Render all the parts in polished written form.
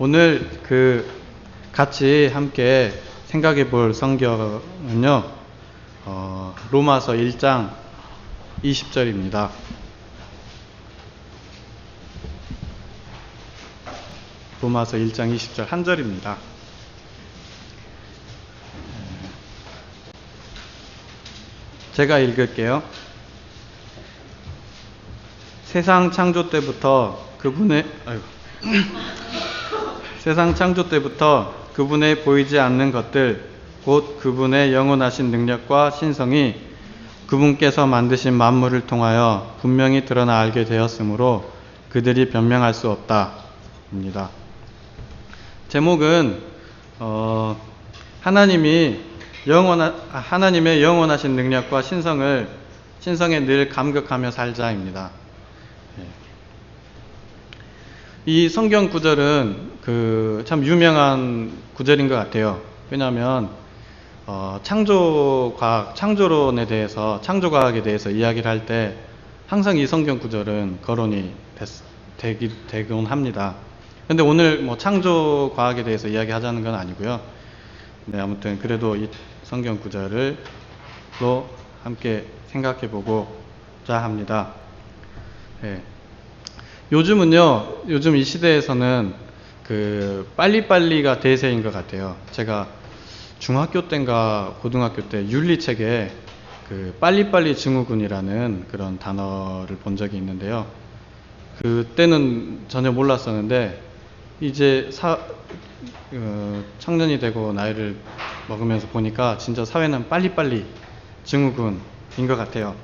오늘 같이 함께 생각해 볼 성경은요, 로마서 1장 20절입니다. 로마서 1장 20절 한 절입니다. 제가 읽을게요. 세상 창조 때부터 그분의 보이지 않는 것들, 곧 그분의 영원하신 능력과 신성이 그분께서 만드신 만물을 통하여 분명히 드러나 알게 되었으므로 그들이 변명할 수 없다 입니다. 제목은 하나님의 영원하신 능력과 신성에 늘 감격하며 살자입니다. 이 성경 구절은 참 유명한 구절인 것 같아요. 왜냐하면 창조론에 대해서, 창조과학에 대해서 이야기를 할 때 항상 이 성경 구절은 거론이 되곤 합니다. 근데 오늘 창조과학에 대해서 이야기하자는 건 아니고요. 네, 아무튼 그래도 이 성경 구절로 함께 생각해 보고자 합니다. 네. 요즘 이 시대에서는 빨리빨리가 대세인 것 같아요. 제가 중학교 때인가 고등학교 때 윤리책에 빨리빨리 증후군이라는 그런 단어를 본 적이 있는데요. 그때는 전혀 몰랐었는데, 이제 청년이 되고 나이를 먹으면서 보니까 진짜 사회는 빨리빨리 증후군인 것 같아요.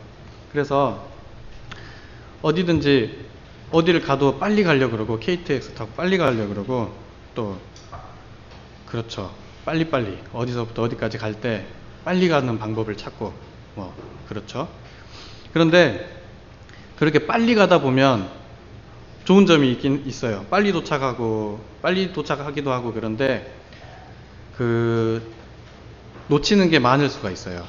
그래서 어디를 가도 빨리 가려고 그러고, KTX 타고 빨리 가려고 그러고, 또 그렇죠, 빨리빨리 어디서부터 어디까지 갈 때 빨리 가는 방법을 찾고 그렇죠. 그런데 그렇게 빨리 가다 보면 좋은 점이 있긴 있어요. 빨리 도착하기도 하고. 그런데 놓치는 게 많을 수가 있어요.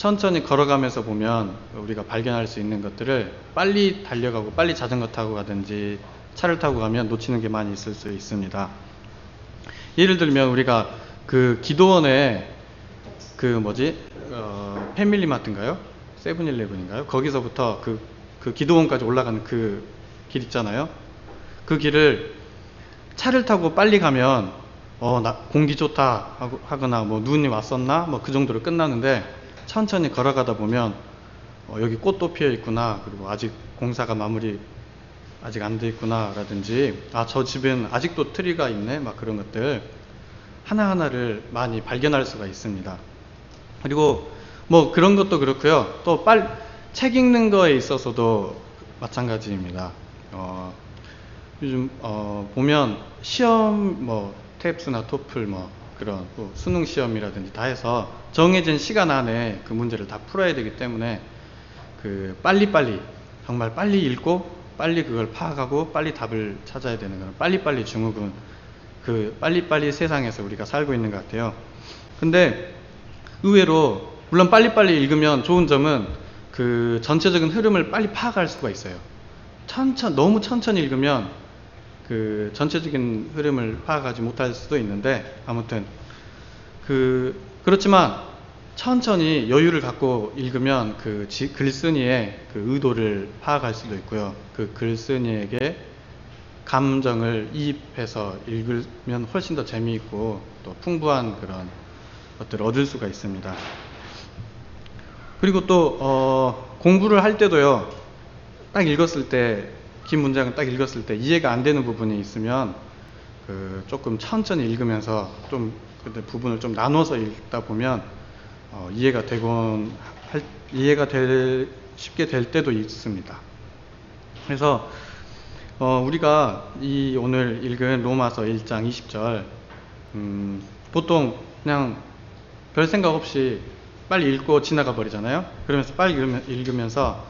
천천히 걸어가면서 보면 우리가 발견할 수 있는 것들을, 빨리 달려가고 빨리 자전거 타고 가든지 차를 타고 가면 놓치는 게 많이 있을 수 있습니다. 예를 들면 우리가 기도원에 패밀리마트인가요? 세븐일레븐인가요? 거기서부터 기도원까지 올라가는 그 길 있잖아요. 그 길을 차를 타고 빨리 가면 공기 좋다 하거나 눈이 왔었나 그 정도로 끝나는데, 천천히 걸어가다 보면 여기 꽃도 피어 있구나, 그리고 아직 공사가 마무리 아직 안 돼 있구나 라든지, 저 집엔 아직도 트리가 있네, 그런 것들 하나하나를 많이 발견할 수가 있습니다. 그리고 그런 것도 그렇고요. 또 책 읽는 거에 있어서도 마찬가지입니다. 요즘 보면 시험 탭스나 토플 그런 수능 시험이라든지 다 해서 정해진 시간 안에 그 문제를 다 풀어야 되기 때문에 빨리빨리, 정말 빨리 읽고 빨리 그걸 파악하고 빨리 답을 찾아야 되는 그런 빨리빨리 증후군, 빨리빨리 세상에서 우리가 살고 있는 것 같아요. 근데 의외로, 물론 빨리빨리 읽으면 좋은 점은 전체적인 흐름을 빨리 파악할 수가 있어요. 너무 천천히 읽으면 전체적인 흐름을 파악하지 못할 수도 있는데, 아무튼 그렇지만 천천히 여유를 갖고 읽으면 글쓴이의 의도를 파악할 수도 있고요. 글쓴이에게 감정을 이입해서 읽으면 훨씬 더 재미있고 또 풍부한 그런 것들을 얻을 수가 있습니다. 그리고 또 공부를 할 때도요, 긴 문장을 딱 읽었을 때 이해가 안 되는 부분이 있으면 조금 천천히 읽으면서 부분을 좀 나눠서 읽다 보면 쉽게 될 때도 있습니다. 그래서 우리가 오늘 읽은 로마서 1장 20절 보통 그냥 별 생각 없이 빨리 읽고 지나가 버리잖아요. 그러면서 빨리 읽으면서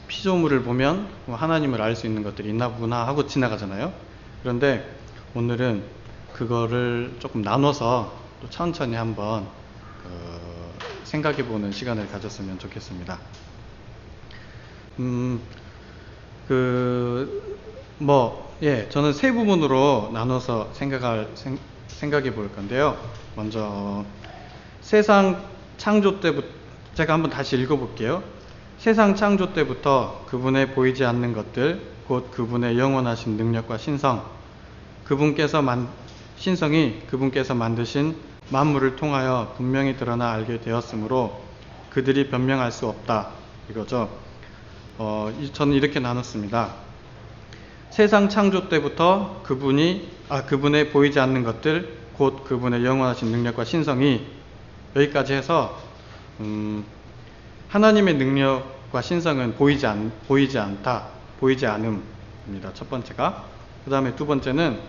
피조물을 보면 하나님을 알 수 있는 것들이 있나 보구나 하고 지나가잖아요. 그런데 오늘은 그거를 조금 나눠서 또 천천히 한번 생각해 보는 시간을 가졌으면 좋겠습니다. 저는 세 부분으로 나눠서 생각해 볼 건데요. 먼저, 세상 창조 때부터, 제가 한번 다시 읽어 볼게요. 세상 창조 때부터 그분의 보이지 않는 것들, 곧 그분의 영원하신 능력과 신성이 그분께서 만드신 만물을 통하여 분명히 드러나 알게 되었으므로 그들이 변명할 수 없다. 이거죠. 저는 이렇게 나눴습니다. 세상 창조 때부터 그분의 보이지 않는 것들, 곧 그분의 영원하신 능력과 신성이, 여기까지 해서 하나님의 능력과 신성은 보이지 않음입니다. 첫 번째가. 그 다음에 두 번째는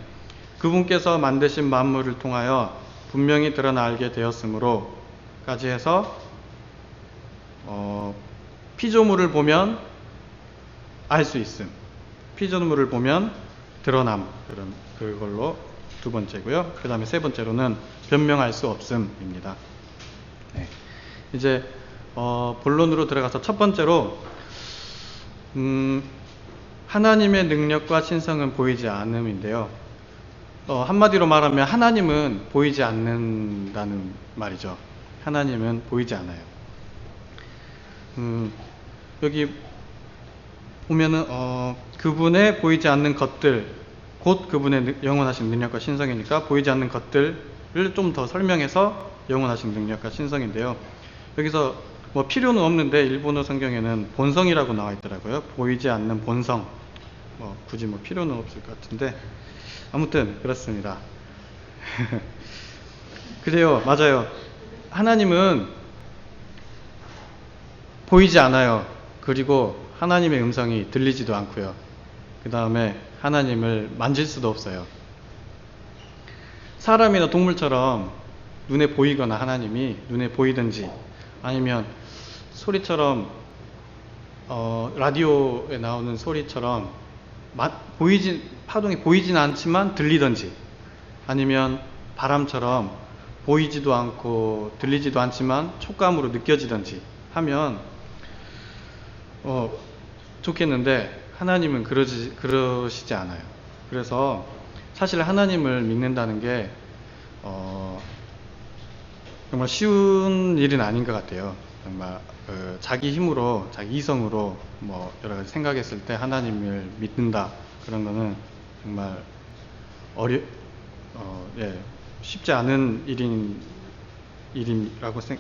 그분께서 만드신 만물을 통하여 분명히 드러나 알게 되었으므로까지 해서 피조물을 보면 알 수 있음, 피조물을 보면 드러남, 그걸로 두 번째고요. 그 다음에 세 번째로는 변명할 수 없음입니다. 네. 이제 본론으로 들어가서 첫 번째로 하나님의 능력과 신성은 보이지 않음인데요. 한마디로 말하면 하나님은 보이지 않는다는 말이죠. 하나님은 보이지 않아요. 여기 보면은 그분의 보이지 않는 것들, 곧 그분의 영원하신 능력과 신성이니까 보이지 않는 것들을 좀 더 설명해서 영원하신 능력과 신성인데요. 여기서 필요는 없는데 일본어 성경에는 본성이라고 나와 있더라고요. 보이지 않는 본성. 굳이 필요는 없을 것 같은데 아무튼 그렇습니다. 그래요. 맞아요. 하나님은 보이지 않아요. 그리고 하나님의 음성이 들리지도 않고요. 그 다음에 하나님을 만질 수도 없어요. 사람이나 동물처럼 눈에 보이거나 하나님이 눈에 보이든지 아니면 소리처럼 라디오에 나오는 소리처럼 파동이 보이진 않지만 들리든지 아니면 바람처럼 보이지도 않고 들리지도 않지만 촉감으로 느껴지든지 하면 좋겠는데 하나님은 그러시지 않아요. 그래서 사실 하나님을 믿는다는 게 정말 쉬운 일은 아닌 것 같아요. 정말 자기 힘으로, 자기 이성으로 여러 가지 생각했을 때 하나님을 믿는다, 그런 거는 정말 쉽지 않은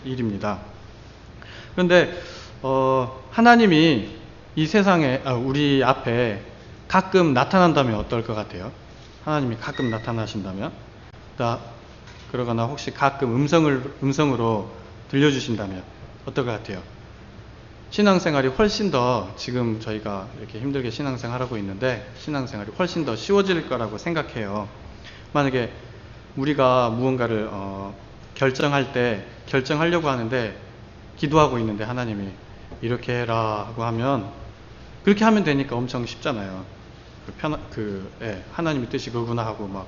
일입니다. 그런데 하나님이 이 세상에 우리 앞에 가끔 나타난다면 어떨 것 같아요? 하나님이 가끔 나타나신다면, 그러거나 혹시 가끔 음성으로 들려주신다면 어떨 것 같아요? 신앙생활이 훨씬 더, 지금 저희가 이렇게 힘들게 신앙생활하고 있는데 신앙생활이 훨씬 더 쉬워질 거라고 생각해요. 만약에 우리가 무언가를 결정하려고 하는데 기도하고 있는데 하나님이 이렇게 해라 하고 하면 그렇게 하면 되니까 엄청 쉽잖아요. 하나님의 뜻이 그거구나 하고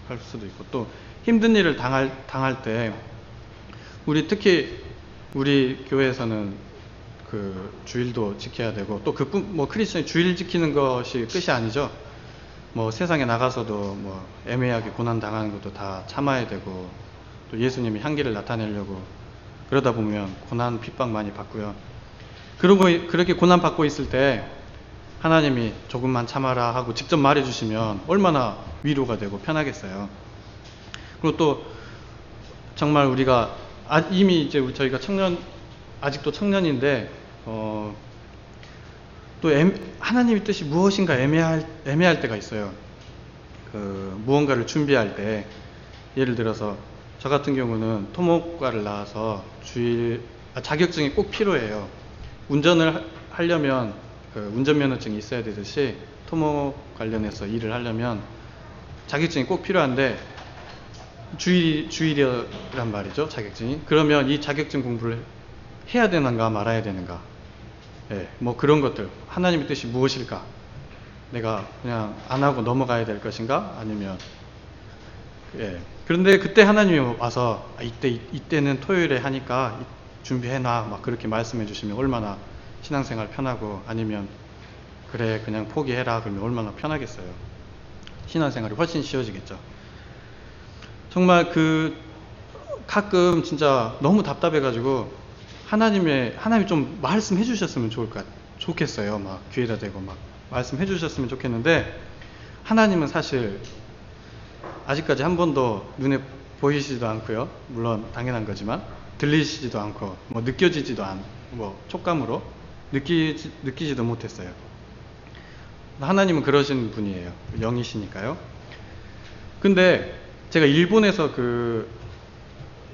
할 수도 있고, 또 힘든 일을 당할 때 특히 우리 교회에서는 주일도 지켜야 되고, 또 크리스천이 주일 지키는 것이 끝이 아니죠. 세상에 나가서도 애매하게 고난 당하는 것도 다 참아야 되고, 또 예수님이 향기를 나타내려고 그러다 보면 고난 핍박 많이 받고요. 그렇게 고난 받고 있을 때 하나님이 조금만 참아라 하고 직접 말해주시면 얼마나 위로가 되고 편하겠어요. 그리고 또 정말 우리가 이미 이제 저희가 아직도 청년인데 또 하나님의 뜻이 무엇인가 애매할 때가 있어요. 무언가를 준비할 때, 예를 들어서 저 같은 경우는 토목과를 나와서 자격증이 꼭 필요해요. 운전을 하려면 운전면허증이 있어야 되듯이 토목 관련해서 일을 하려면 자격증이 꼭 필요한데 주일이란 말이죠, 자격증이. 그러면 이 자격증 공부를 해야 되는가 말아야 되는가, 그런 것들, 하나님의 뜻이 무엇일까, 내가 그냥 안 하고 넘어가야 될 것인가, 아니면 그런데 그때 하나님이 와서 이때는 토요일에 하니까 준비해놔 그렇게 말씀해 주시면 얼마나 신앙생활 편하고, 아니면 그래 그냥 포기해라 그러면 얼마나 편하겠어요. 신앙생활이 훨씬 쉬워지겠죠. 정말 가끔 진짜 너무 답답해가지고 하나님이 좀 말씀해 주셨으면 좋겠어요. 막 귀에다 대고 막 말씀해 주셨으면 좋겠는데, 하나님은 사실 아직까지 한 번도 눈에 보이시지도 않고요. 물론 당연한 거지만 들리시지도 않고 뭐 느껴지지도 뭐 촉감으로 느끼지도 못했어요. 하나님은 그러신 분이에요. 영이시니까요. 근데 제가 일본에서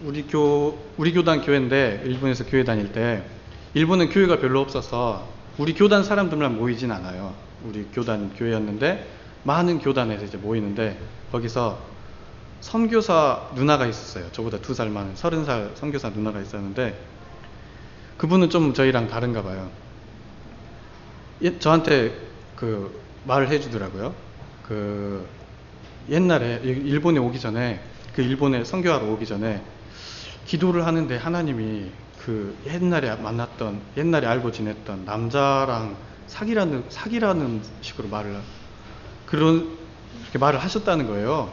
우리 교단 교회인데, 일본에서 교회 다닐 때, 일본은 교회가 별로 없어서 우리 교단 사람들만 모이진 않아요. 우리 교단 교회였는데 많은 교단에서 이제 모이는데, 거기서 선교사 누나가 있었어요. 저보다 2살 많은 30살 선교사 누나가 있었는데, 그분은 좀 저희랑 다른가 봐요. 저한테 말을 해주더라고요. 옛날에 일본에 오기 전에, 일본에 선교하러 오기 전에 기도를 하는데 하나님이 옛날에 만났던, 옛날에 알고 지냈던 남자랑 사기라는 식으로 그렇게 말을 하셨다는 거예요.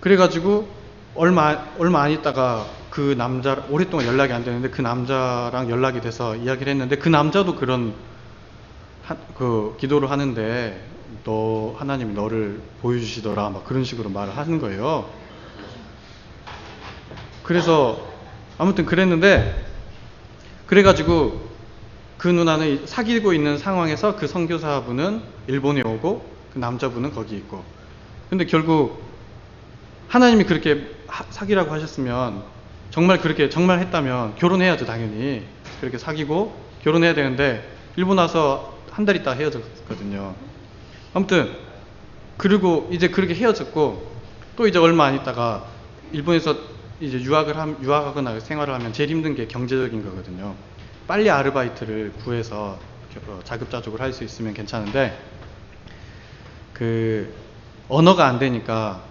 그래가지고 얼마 안 있다가 오랫동안 연락이 안 되는데 그 남자랑 연락이 돼서 이야기를 했는데, 그 남자도 그런 기도를 하는데 하나님이 너를 보여주시더라 막 그런 식으로 말을 하는 거예요. 그래서 아무튼 그랬는데, 그래가지고 그 누나는 사귀고 있는 상황에서 그 선교사분은 일본에 오고 그 남자분은 거기 있고, 근데 결국 하나님이 그렇게 사귀라고 하셨으면, 정말 했다면 결혼해야죠. 당연히 그렇게 사귀고 결혼해야 되는데, 일본 와서 한 달 있다 헤어졌거든요. 아무튼 그리고 이제 그렇게 헤어졌고, 또 이제 얼마 안 있다가 일본에서 이제 유학하거나 생활을 하면 제일 힘든 게 경제적인 거거든요. 빨리 아르바이트를 구해서 자급자족을 할 수 있으면 괜찮은데, 언어가 안 되니까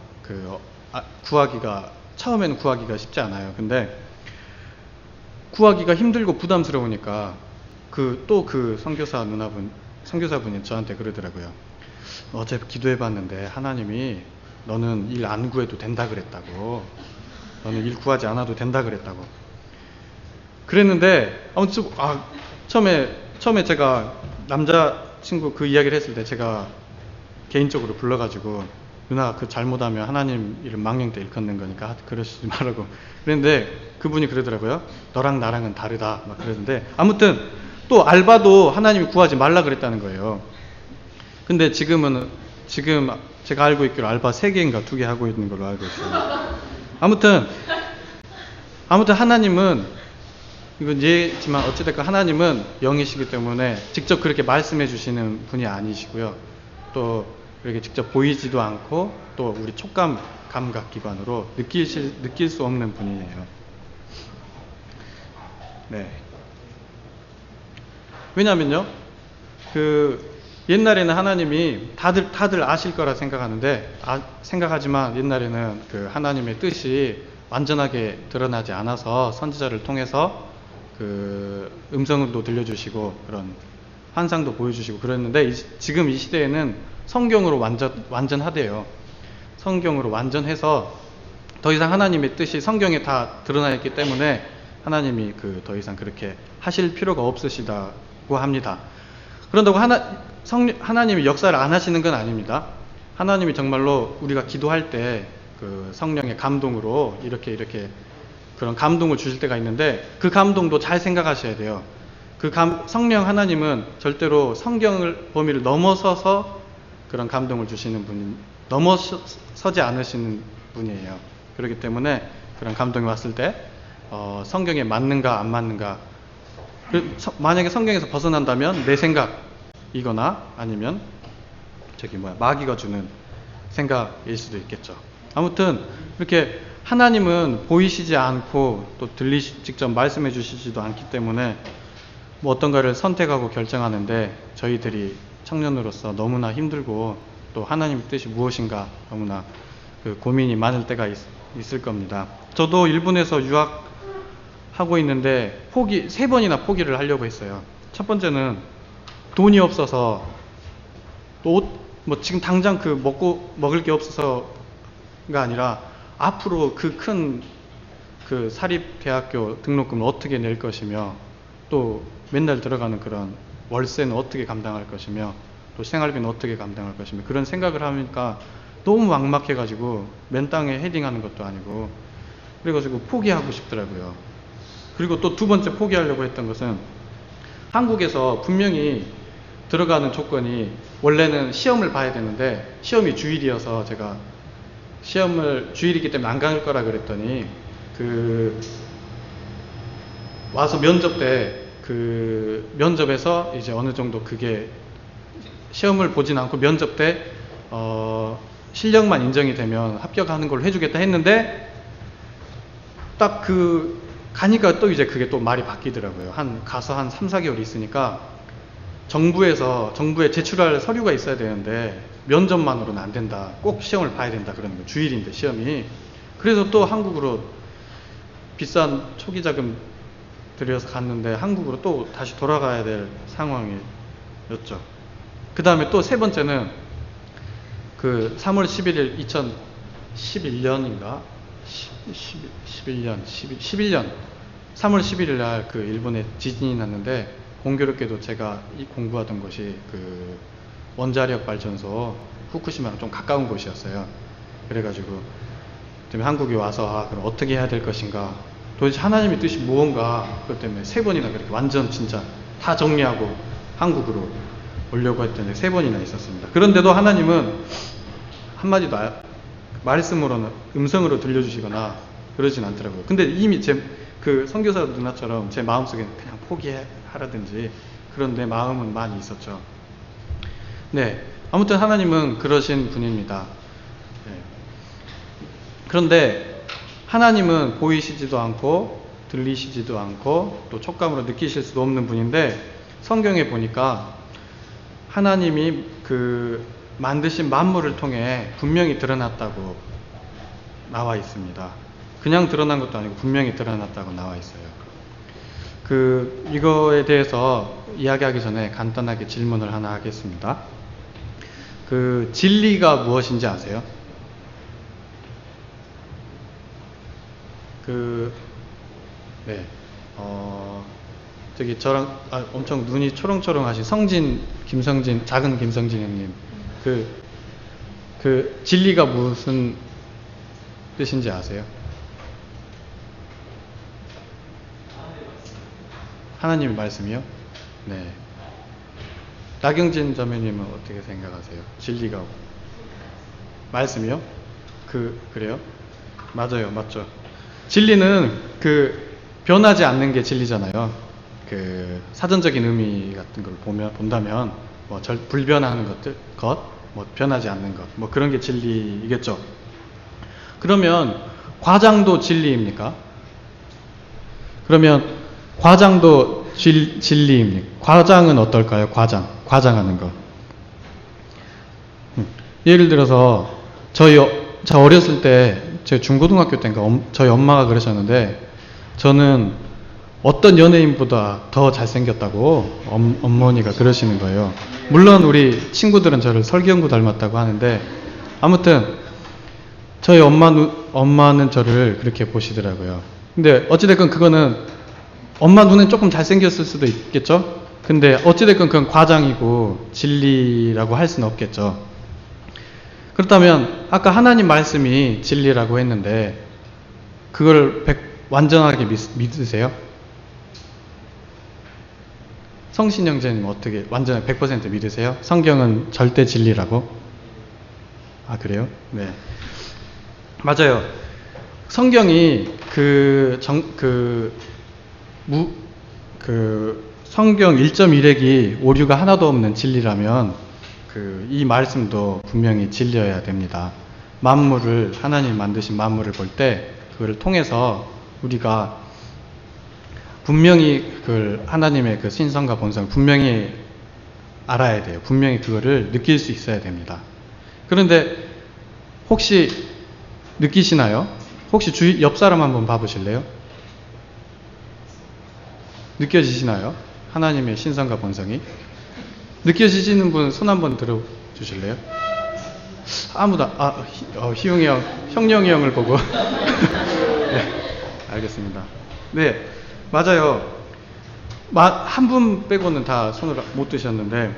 처음에는 구하기가 쉽지 않아요. 근데 구하기가 힘들고 부담스러우니까 선교사분이 저한테 그러더라고요. 어제 기도해봤는데 하나님이 너는 일 안 구해도 된다 그랬다고. 너는 일 구하지 않아도 된다 그랬다고. 그랬는데 아무튼 처음에 제가 남자친구 이야기를 했을 때 제가 개인적으로 불러가지고, 누나가 잘못하면 하나님 이름 망령 때 일컫는 거니까 그러시지 말라고 그랬는데, 그분이 그러더라고요. 너랑 나랑은 다르다 막 그러는데, 아무튼 또 알바도 하나님이 구하지 말라 그랬다는 거예요. 근데 지금 제가 알고 있기로 알바 3개인가 2개 하고 있는 걸로 알고 있어요. 아무튼 하나님은, 이건 예지만 어찌됐건 하나님은 영이시기 때문에 직접 그렇게 말씀해 주시는 분이 아니시고요. 또 이렇게 직접 보이지도 않고, 또 우리 감각 기관으로 느낄 수 없는 분이에요. 네. 왜냐면요, 옛날에는 하나님이 다들 아실 거라 생각하지만 옛날에는 하나님의 뜻이 완전하게 드러나지 않아서 선지자를 통해서 음성도 들려주시고 그런 환상도 보여주시고 그랬는데, 지금 이 시대에는 성경으로 완전하대요. 성경으로 완전해서 더 이상 하나님의 뜻이 성경에 다 드러나 있기 때문에 하나님이 더 이상 그렇게 하실 필요가 없으시다고 합니다. 그런다고 하나님이 역사를 안 하시는 건 아닙니다. 하나님이 정말로 우리가 기도할 때 성령의 감동으로 이렇게 그런 감동을 주실 때가 있는데, 그 감동도 잘 생각하셔야 돼요. 성령 하나님은 절대로 성경을 범위를 넘어서서 그런 감동을 주시는 넘어서지 않으시는 분이에요. 그렇기 때문에 그런 감동이 왔을 때 성경에 맞는가 안 맞는가, 만약에 성경에서 벗어난다면 내 생각이거나 아니면 마귀가 주는 생각일 수도 있겠죠. 아무튼 이렇게 하나님은 보이시지 않고 또 직접 말씀해 주시지도 않기 때문에 어떤가를 선택하고 결정하는데, 저희들이 청년으로서 너무나 힘들고 또 하나님의 뜻이 무엇인가 너무나 고민이 많을 때가 있을 겁니다. 저도 일본에서 유학하고 있는데 3번이나 포기를 하려고 했어요. 첫 번째는 돈이 없어서 또 옷, 뭐 지금 당장 그 먹을 게 없어서가 아니라 앞으로 그 큰 그 사립대학교 등록금을 어떻게 낼 것이며 또 맨날 들어가는 그런 월세는 어떻게 감당할 것이며 또 생활비는 어떻게 감당할 것이며 그런 생각을 하니까 너무 막막해가지고 맨 땅에 헤딩하는 것도 아니고 그래가지고 포기하고 싶더라고요. 그리고 또 두 번째 포기하려고 했던 것은 한국에서 분명히 들어가는 조건이 원래는 시험을 봐야 되는데 시험이 주일이어서 제가 시험을 주일이기 때문에 안 갈 거라 그랬더니 그 와서 면접 때 그 면접에서 이제 어느 정도 그게 시험을 보진 않고 면접 때 실력만 인정이 되면 합격하는 걸로 해주겠다 했는데 딱 그 가니까 또 이제 그게 또 말이 바뀌더라고요. 가서 한 3, 4개월 있으니까 정부에 제출할 서류가 있어야 되는데 면접만으로는 안 된다. 꼭 시험을 봐야 된다 그러는 거예요. 주일인데 시험이. 그래서 또 한국으로 비싼 초기 자금 들여서 갔는데 한국으로 또 다시 돌아가야 될 상황이었죠. 그 다음에 또 세 번째는 그 3월 11일 2011년인가? 11년 3월 11일 날 그 일본에 지진이 났는데 공교롭게도 제가 공부하던 곳이 그 원자력 발전소 후쿠시마랑 좀 가까운 곳이었어요. 그래가지고 한국에 와서 그럼 어떻게 해야 될 것인가, 도대체 하나님의 뜻이 무언가, 그것 때문에 세 번이나 그렇게 완전 진짜 다 정리하고 한국으로 오려고 했더니 세 번이나 있었습니다. 그런데도 하나님은 한마디도 말씀으로는 음성으로 들려주시거나 그러진 않더라고요. 근데 이미 그 선교사 누나처럼 제 마음속에 그냥 포기하라든지 그런 내 마음은 많이 있었죠. 네, 아무튼 하나님은 그러신 분입니다. 네. 그런데 하나님은 보이시지도 않고 들리시지도 않고 또 촉감으로 느끼실 수도 없는 분인데 성경에 보니까 하나님이 그 만드신 만물을 통해 분명히 드러났다고 나와 있습니다. 그냥 드러난 것도 아니고 분명히 드러났다고 나와 있어요. 이거에 대해서 이야기하기 전에 간단하게 질문을 하나 하겠습니다. 진리가 무엇인지 아세요? 네, 저기 저랑 엄청 눈이 초롱초롱 하신 작은 김성진 형님. 진리가 무슨 뜻인지 아세요? 하나님의 말씀이요? 네. 나경진 자매님은 어떻게 생각하세요? 진리가 말씀이요? 그래요? 맞아요, 맞죠. 진리는 변하지 않는 게 진리잖아요. 사전적인 의미 같은 걸 본다면 불변하는 변하지 않는 것, 그런 게 진리이겠죠. 그러면 과장도 진리입니까? 그러면 과장도 진리입니까? 과장은 어떨까요? 과장하는 거. 예를 들어서 저 어렸을 때 제 중고등학교 때인가 저희 엄마가 그러셨는데 저는 어떤 연예인보다 더 잘생겼다고 어머니가 그러시는 거예요. 물론 우리 친구들은 저를 설경구 닮았다고 하는데 아무튼 저희 엄마는 저를 그렇게 보시더라고요. 근데 어찌됐건 그거는 엄마 눈엔 조금 잘생겼을 수도 있겠죠? 근데 어찌됐건 그건 과장이고 진리라고 할 수는 없겠죠. 그렇다면 아까 하나님 말씀이 진리라고 했는데 그걸 완전하게 믿으세요? 성신 형제님 어떻게 완전하게 100% 믿으세요? 성경은 절대 진리라고? 아, 그래요? 네. 맞아요. 성경이 성경 1.1핵이 오류가 하나도 없는 진리라면 이 말씀도 분명히 진리여야 됩니다. 하나님 만드신 만물을 볼 때 그걸 통해서 우리가 분명히 하나님의 신성과 본성을 분명히 알아야 돼요. 분명히 그거를 느낄 수 있어야 됩니다. 그런데 혹시 느끼시나요? 혹시 옆 사람 한번 봐보실래요? 느껴지시나요? 하나님의 신성과 본성이? 느껴지시는 분 손 한번 들어 주실래요? 아무도, 희용이 형, 형령이 형을 보고. 네, 알겠습니다. 네, 맞아요. 한 분 빼고는 다 손을 못 드셨는데,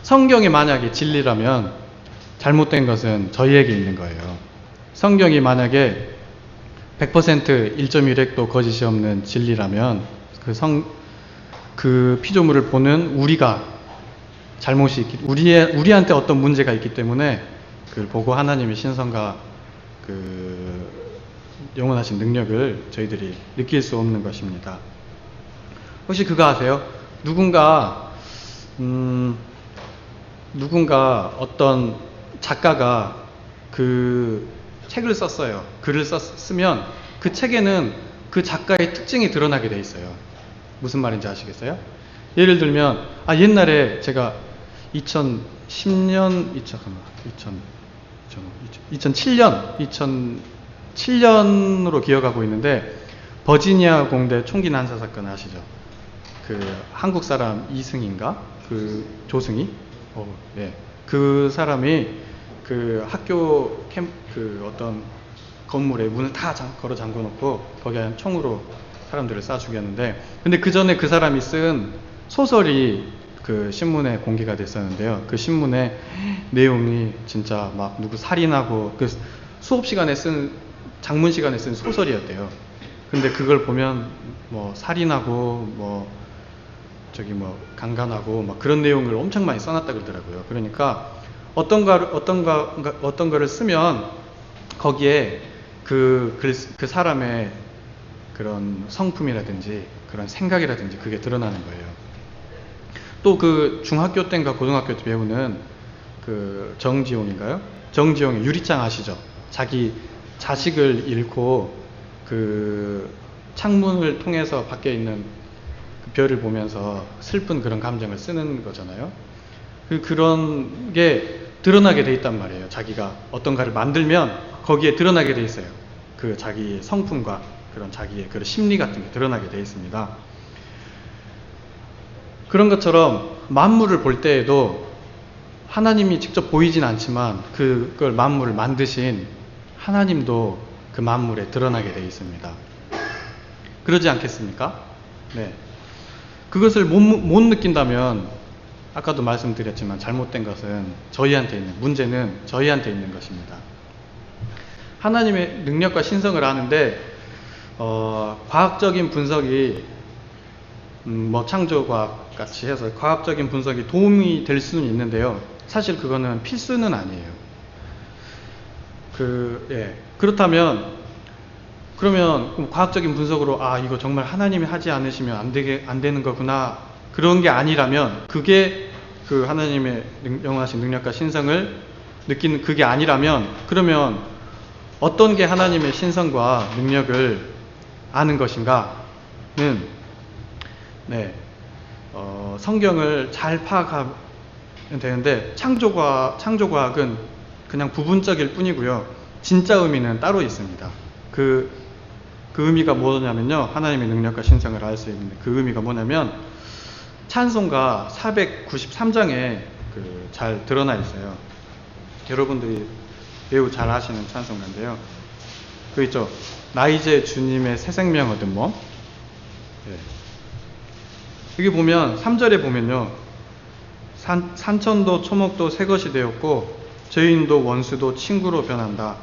성경이 만약에 진리라면 잘못된 것은 저희에게 있는 거예요. 성경이 만약에 100% 1.1핵도 거짓이 없는 진리라면 그 피조물을 보는 우리가 잘못이 우리한테 어떤 문제가 있기 때문에 그걸 보고 하나님의 신성과 그 영원하신 능력을 저희들이 느낄 수 없는 것입니다. 혹시 그거 아세요? 누군가 어떤 작가가 그 책을 썼어요. 글을 쓰면 그 책에는 그 작가의 특징이 드러나게 돼 있어요. 무슨 말인지 아시겠어요? 예를 들면 옛날에 제가 2007년으로 기억하고 있는데, 버지니아 공대 총기 난사 사건 아시죠? 그 한국 사람 이승인가? 그 조승희? 네. 그 사람이 그 학교 그 어떤 건물에 문을 다 걸어 잠궈 놓고 거기에 총으로 사람들을 쏴 죽였는데, 근데 그 전에 그 사람이 쓴 소설이 그 신문에 공개가 됐었는데요. 그 신문의 내용이 진짜 막 누구 살인하고, 그 수업 시간에 장문 시간에 쓴 소설이었대요. 근데 그걸 보면 뭐 살인하고 강간하고 막 그런 내용을 엄청 많이 써놨다 그러더라고요. 그러니까 어떤 거를 쓰면 거기에 그 사람의 그런 성품이라든지 그런 생각이라든지 그게 드러나는 거예요. 또 그 중학교 때인가 고등학교 때 배우는 그 정지용인가요? 정지용의 유리창 아시죠? 자기 자식을 잃고 그 창문을 통해서 밖에 있는 그 별을 보면서 슬픈 그런 감정을 쓰는 거잖아요. 그런 게 드러나게 돼 있단 말이에요. 자기가 어떤가를 만들면 거기에 드러나게 돼 있어요. 그 자기의 성품과 그런 자기의 그런 심리 같은 게 드러나게 돼 있습니다. 그런 것처럼 만물을 볼 때에도 하나님이 직접 보이진 않지만 그걸 만물을 만드신 하나님도 그 만물에 드러나게 돼 있습니다. 그러지 않겠습니까? 네. 그것을 못 느낀다면 아까도 말씀드렸지만 잘못된 것은 문제는 저희한테 있는 것입니다. 하나님의 능력과 신성을 아는데 과학적인 분석이 창조과학 같이 해서 과학적인 분석이 도움이 될 수는 있는데요. 사실 그거는 필수는 아니에요. 그렇다면 그러면 과학적인 분석으로 이거 정말 하나님이 하지 않으시면 안 되는 거구나, 그런 게 아니라면, 그게 그 하나님의 영원하신 능력과 신성을 느끼는 그게 아니라면, 그러면 어떤 게 하나님의 신성과 능력을 아는 것인가는 성경을 잘 파악하면 되는데, 창조과학은 그냥 부분적일 뿐이고요. 진짜 의미는 따로 있습니다. 그 의미가 뭐냐면요, 하나님의 능력과 신성을 알 수 있는 그 의미가 뭐냐면, 찬송가 493장에 잘 드러나 있어요. 여러분들이 매우 잘 아시는 찬송가인데요. 그 있죠. 나 이제 주님의 새 생명 얻은 몸. 여기 보면 3절에 보면요, 산천도 초목도 새 것이 되었고 죄인도 원수도 친구로 변한다.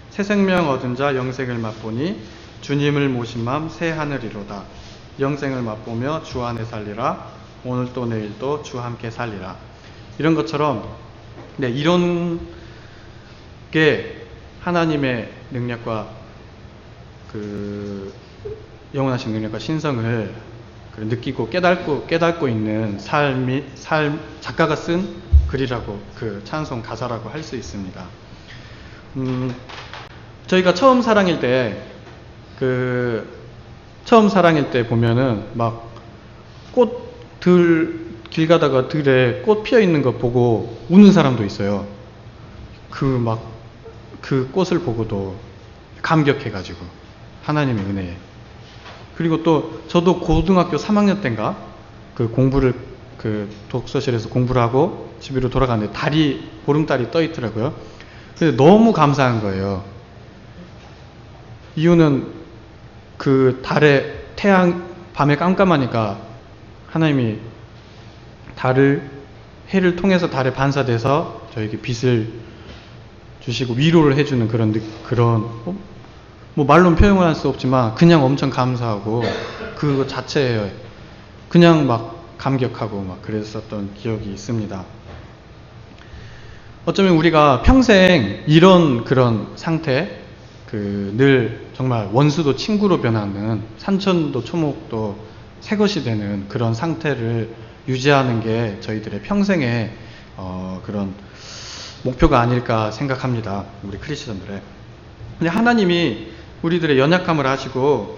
새 생명 얻은 자 영생을 맛보니 주님을 모신 맘 새 하늘이로다. 영생을 맛보며 주 안에 살리라. 오늘도 내일도 주 함께 살리라. 이런 것처럼 이런 게 하나님의 능력과 그 영원하신 능력과 신성을 느끼고 깨닫고 있는 작가가 쓴 글이라고, 그 찬송 가사라고 할 수 있습니다. 저희가 처음 사랑일 때 보면은 막 길 가다가 들에 꽃 피어 있는 거 보고 우는 사람도 있어요. 그 꽃을 보고도 감격해가지고 하나님의 은혜에. 그리고 또 저도 고등학교 3학년 때인가 그 공부를 그 독서실에서 공부를 하고 집으로 돌아가는데 보름달이 떠 있더라고요. 근데 너무 감사한 거예요. 이유는 그 태양 밤에 깜깜하니까 하나님이 해를 통해서 달에 반사돼서 저에게 빛을 주시고 위로를 해주는 뭐 말로는 표현할 수 없지만 그냥 엄청 감사하고 그거 자체에 그냥 막 감격하고 막 그랬었던 기억이 있습니다. 어쩌면 우리가 평생 그런 상태, 늘 정말 원수도 친구로 변하는 산천도 초목도 새것이 되는 그런 상태를 유지하는 게 저희들의 평생의 그런 목표가 아닐까 생각합니다. 우리 크리스천들의. 근데 하나님이 우리들의 연약함을 아시고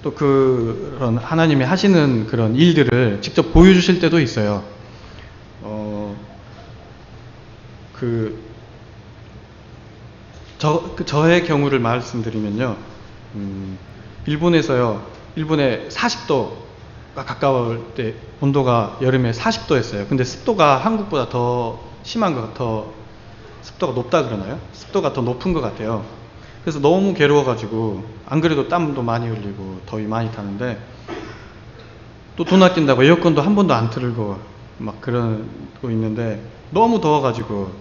또 그런 하나님이 하시는 그런 일들을 직접 보여주실 때도 있어요. 저의 경우를 말씀드리면요. 일본에 40도가 가까울 때 온도가 여름에 40도였어요. 근데 습도가 한국보다 더 심한 습도가 높다 그러나요? 습도가 더 높은 것 같아요. 그래서 너무 괴로워가지고 안 그래도 땀도 많이 흘리고 더위 많이 타는데 또 돈 아낀다고 에어컨도 한 번도 안 틀고 막 그러고 있는데 너무 더워가지고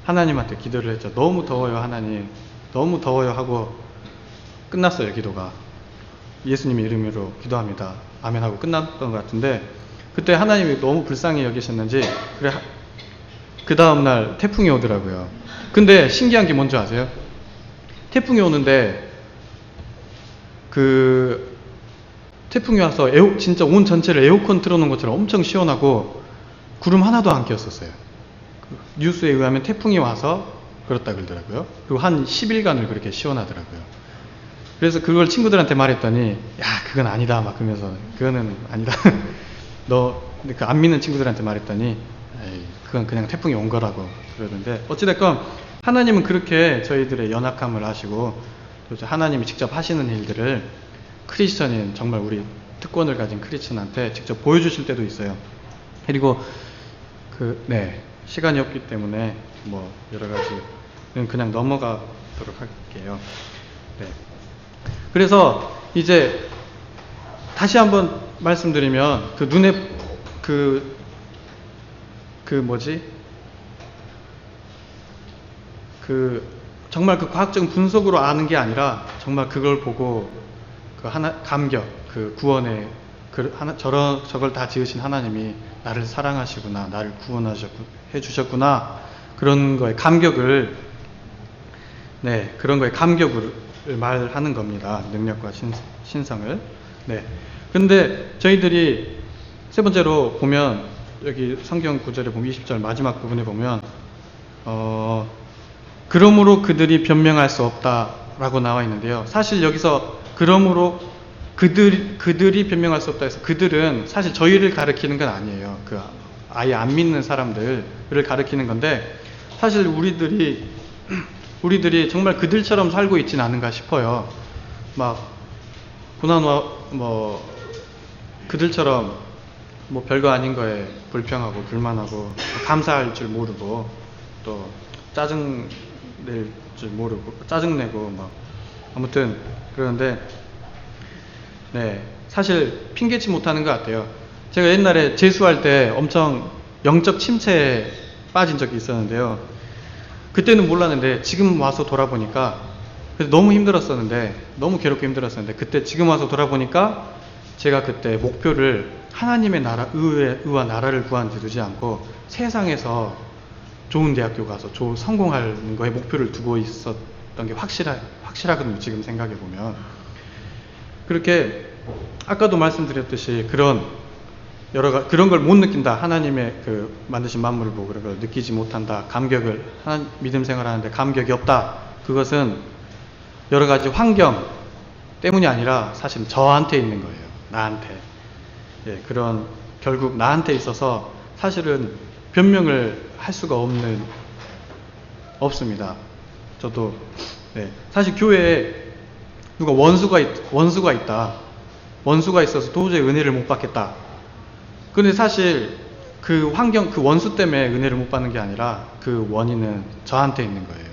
하나님한테 기도를 했죠. 너무 더워요 하나님, 너무 더워요 하고 끝났어요. 기도가 예수님의 이름으로 기도합니다 아멘 하고 끝났던 것 같은데, 그때 하나님이 너무 불쌍히 여기셨는지 그 다음날 태풍이 오더라고요. 근데 신기한 게 뭔지 아세요? 태풍이 오는데 태풍이 와서 진짜 온 전체를 에어컨 틀어놓은 것처럼 엄청 시원하고 구름 하나도 안 꼈었어요. 뉴스에 의하면 태풍이 와서 그렇다 그러더라고요. 그리고 한 10일간을 그렇게 시원하더라고요. 그래서 그걸 친구들한테 말했더니 야 그건 아니다 막 그러면서 그거는 아니다 근데 그 안 믿는 친구들한테 말했더니 에이, 그건 그냥 태풍이 온 거라고 그러던데, 어찌됐건 하나님은 그렇게 저희들의 연약함을 아시고 또 하나님이 직접 하시는 일들을 크리스천인 정말 우리 특권을 가진 크리스천한테 직접 보여주실 때도 있어요. 그리고 시간이 없기 때문에 뭐 여러 가지는 그냥 넘어가도록 할게요. 네. 그래서 이제 다시 한번 말씀드리면 정말 그 과학적인 분석으로 아는 게 아니라 정말 그걸 보고 감격, 구원의 저걸 다 지으신 하나님이 나를 사랑하시구나, 나를 구원해 주셨구나, 그런 거에 감격을 말하는 겁니다. 능력과 신성을. 네. 근데 저희들이 세 번째로 보면 여기 성경 구절에 보면 20절 마지막 부분에 보면 그러므로 그들이 변명할 수 없다라고 나와 있는데요. 사실 여기서 그러므로 그들이 변명할 수 없다 해서 그들은 사실 저희를 가리키는 건 아니에요. 아예 안 믿는 사람들을 가리키는 건데, 사실 우리들이 정말 그들처럼 살고 있지는 않은가 싶어요. 막 그들처럼 뭐 별거 아닌 거에 불평하고 불만하고 감사할 줄 모르고 또 짜증낼 줄 모르고 짜증내고 막 아무튼 그러는데, 사실 핑계치 못하는 것 같아요. 제가 옛날에 재수할 때 엄청 영적 침체에 빠진 적이 있었는데요. 그때는 몰랐는데 지금 와서 돌아보니까 너무 힘들었었는데, 너무 괴롭고 힘들었었는데, 그때 지금 와서 돌아보니까 제가 그때 목표를 하나님의 나라, 의와 나라를 구하는 데 두지 않고 세상에서 좋은 대학교 가서 성공하는 거에 목표를 두고 있었던 게 확실하거든요. 지금 생각해 보면. 그렇게 아까도 말씀드렸듯이 그런 걸 못 느낀다. 하나님의 만드신 만물을 보고 그런 걸 느끼지 못한다. 믿음 생활하는데 감격이 없다. 그것은 여러 가지 환경 때문이 아니라 사실 저한테 있는 거예요. 나한테. 결국 나한테 있어서 사실은 변명을 할 수가 없습니다. 저도 사실 교회에 누가 원수가 있다. 원수가 있어서 도저히 은혜를 못 받겠다. 근데 사실 그 환경, 그 원수 때문에 은혜를 못 받는 게 아니라 그 원인은 저한테 있는 거예요.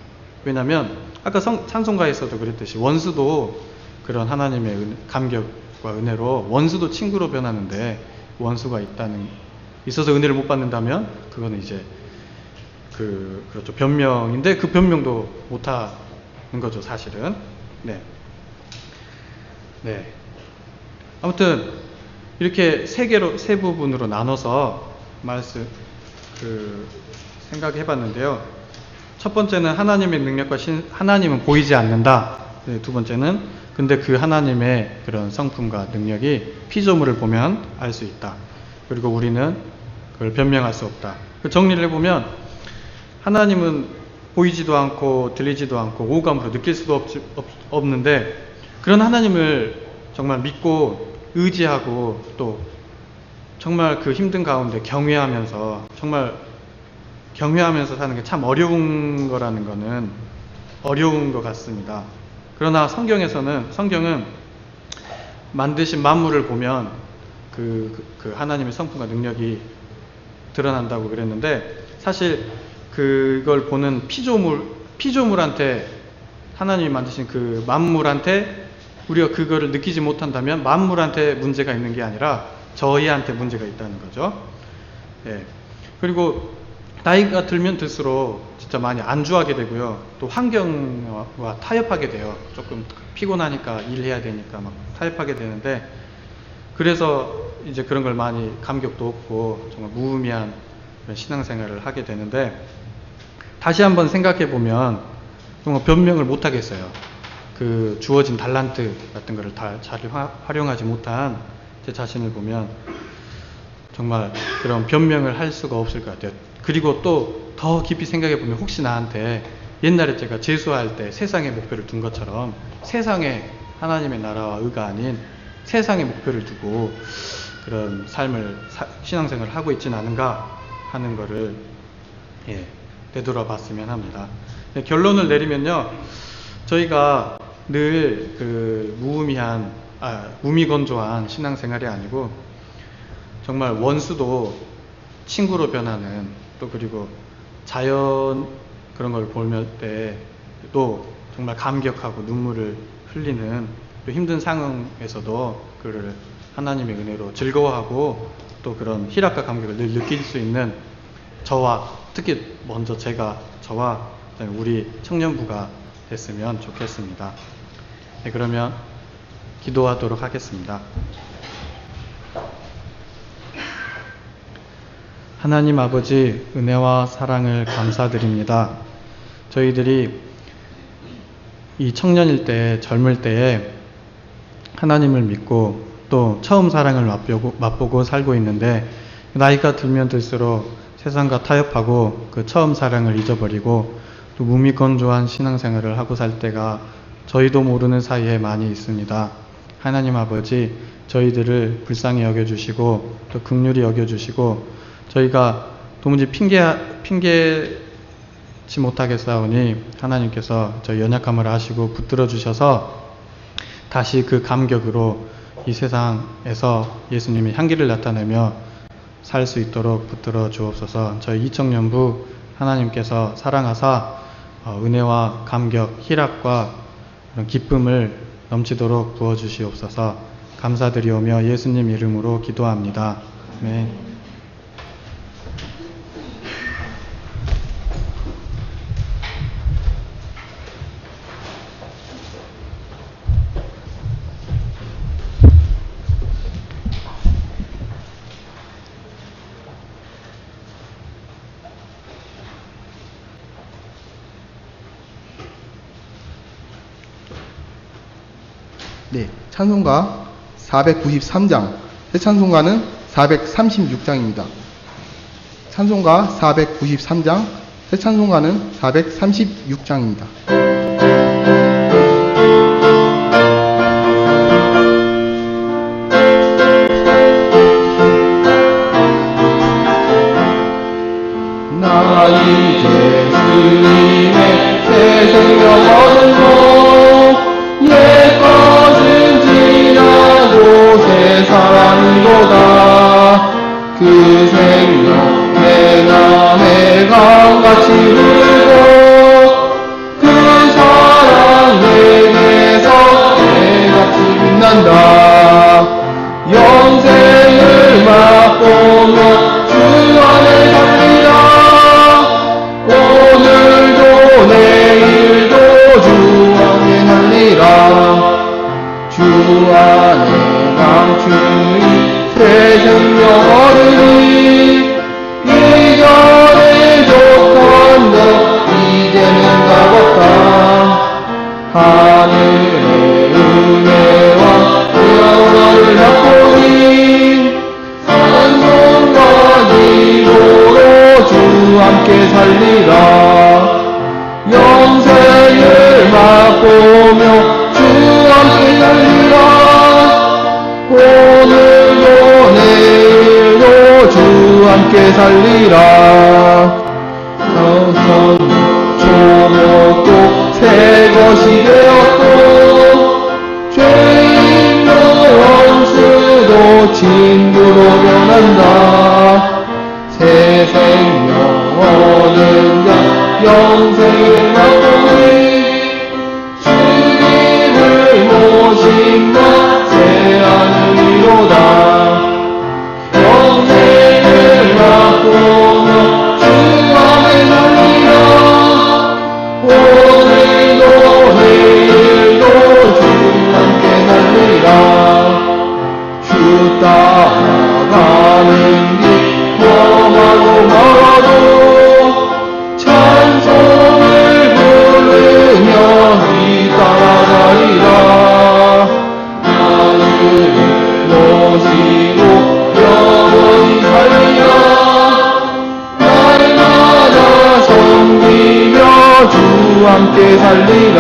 왜냐면 아까 찬송가에서도 그랬듯이 원수도 그런 하나님의 감격과 은혜로 원수도 친구로 변하는데, 원수가 있어서 은혜를 못 받는다면 그거는 이제 그렇죠, 변명인데 그 변명도 못 하는 거죠, 사실은. 네. 아무튼 이렇게 세 부분으로 나눠서 생각해 봤는데요. 첫 번째는 하나님의 능력과 하나님은 보이지 않는다. 두 번째는 근데 그 하나님의 그런 성품과 능력이 피조물을 보면 알 수 있다. 그리고 우리는 그걸 변명할 수 없다. 그 정리를 해보면 하나님은 보이지도 않고 들리지도 않고 오감으로 느낄 수도 없는데, 그런 하나님을 정말 믿고 의지하고 또 정말 그 힘든 가운데 경외하면서 사는 게 참 어려운 거라는 거는 어려운 것 같습니다. 그러나 성경은 만드신 만물을 보면 그 하나님의 성품과 능력이 드러난다고 그랬는데, 사실 그걸 보는 피조물한테, 하나님이 만드신 그 만물한테 우리가 그거를 느끼지 못한다면 만물한테 문제가 있는 게 아니라 저희한테 문제가 있다는 거죠. 그리고 나이가 들면 들수록 진짜 많이 안주하게 되고요. 또 환경과 타협하게 돼요. 조금 피곤하니까 일해야 되니까 막 타협하게 되는데, 그래서 이제 그런 걸 많이 감격도 없고 정말 무의미한 신앙생활을 하게 되는데, 다시 한번 생각해 보면 정말 변명을 못 하겠어요. 그 주어진 달란트 같은 거를 다 잘 활용하지 못한 제 자신을 보면 정말 그런 변명을 할 수가 없을 것 같아요. 그리고 또 더 깊이 생각해 보면 혹시 나한테 옛날에 제가 재수할 때 세상의 목표를 둔 것처럼 세상에 하나님의 나라와 의가 아닌 세상의 목표를 두고 그런 신앙생활을 하고 있지는 않은가 하는 거를 되돌아봤으면 합니다. 결론을 내리면요, 저희가 늘 무미건조한 신앙생활이 아니고 정말 원수도 친구로 변하는, 또 그리고 자연 그런 걸 볼 때도 정말 감격하고 눈물을 흘리는, 또 힘든 상황에서도 그를 하나님의 은혜로 즐거워하고 또 그런 희락과 감격을 늘 느낄 수 있는 저와, 특히 먼저 저와 우리 청년부가 됐으면 좋겠습니다. 그러면 기도하도록 하겠습니다. 하나님 아버지, 은혜와 사랑을 감사드립니다. 저희들이 이 청년일 때, 젊을 때에 하나님을 믿고 또 처음 사랑을 맛보고 살고 있는데, 나이가 들면 들수록 세상과 타협하고 그 처음 사랑을 잊어버리고 또 무미건조한 신앙생활을 하고 살 때가 저희도 모르는 사이에 많이 있습니다. 하나님 아버지, 저희들을 불쌍히 여겨주시고 또 긍휼히 여겨주시고, 저희가 도무지 핑계치 못하겠사오니 하나님께서 저희 연약함을 아시고 붙들어 주셔서 다시 그 감격으로 이 세상에서 예수님의 향기를 나타내며 살 수 있도록 붙들어 주옵소서. 저희 이청년부 하나님께서 사랑하사 은혜와 감격, 희락과 기쁨을 넘치도록 부어주시옵소서. 감사드리오며 예수님 이름으로 기도합니다. 아멘. 네, 찬송가 493장, 새 찬송가는 436장입니다. 찬송가 493장, 새 찬송가는 436장입니다. 나 이제 주님의 새 생명 얻은 옛 것은 지나고 새 사람이로다. 그 생명 내가 해강같이 흐르고 그 사랑 내게서 해같이 빛난다. 영생을 맛보며 주 안에 살리라. 오늘도 내일도 주 안에 살리라. 주 안에 감추인 새 생명 얻으니 이전에 족한 것 이제는 가볍다. 하늘의 은혜와 영원을 맛보니 산송과 기도로 주 함께 살리라. 영생을 맛보며 주 함께 살리라. 오늘도 내일도 주 함께 살리라. 조목도 새 것이 되었고 죄인 원수도 친구로 변한다. 새 생명 얻은 자 영생을 맛보니 주님을 모신다. 새 하늘이로다. 영생을 맛보며 주 안에 살리라. 오늘도 내일도 주 함께 살리라. 주 따라가는 길 험하고 멀어도 찬송을 부르며 뒤따라가리라. 나를 모시고 영원히 살리라. 날마다 섬기며 주 함께 살리라.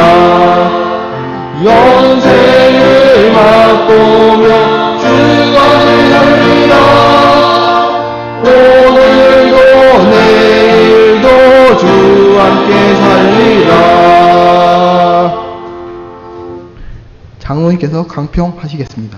영생을 맛보며 주 안에 살리라. 오늘도 내일도 주 함께 살리라. 장로님께서 강평하시겠습니다.